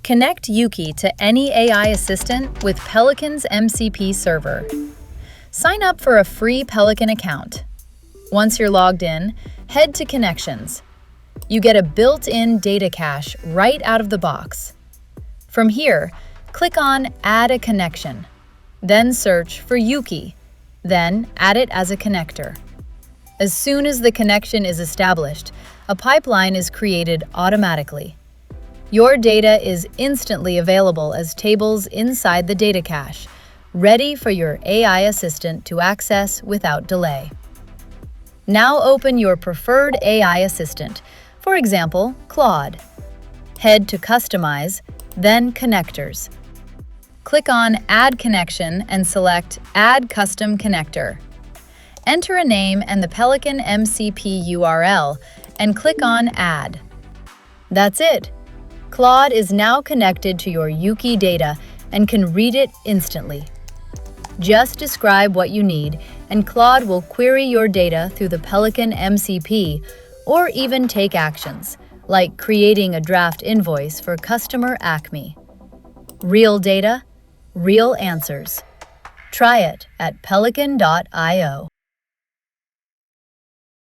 Connect Yuki to any AI assistant with Peliqan's MCP server. Sign up for a free Peliqan account. Once you're logged in, head to Connections. You get a built-in data cache right out of the box. From here, click on Add a Connection. Then search for Yuki. Then add it as a connector. As soon as the connection is established, a pipeline is created automatically. Your data is instantly available as tables inside the data cache, ready for your AI assistant to access without delay. Now open your preferred AI assistant, for example, Claude. Head to Customize, then Connectors. Click on Add Connection and select Add Custom Connector. Enter a name and the Peliqan MCP URL and click on Add. That's it. Claude is now connected to your Yuki data and can read it instantly. Just describe what you need, and Claude will query your data through the Peliqan MCP or even take actions, like creating a draft invoice for customer Acme. Real data, real answers. Try it at peliqan.io.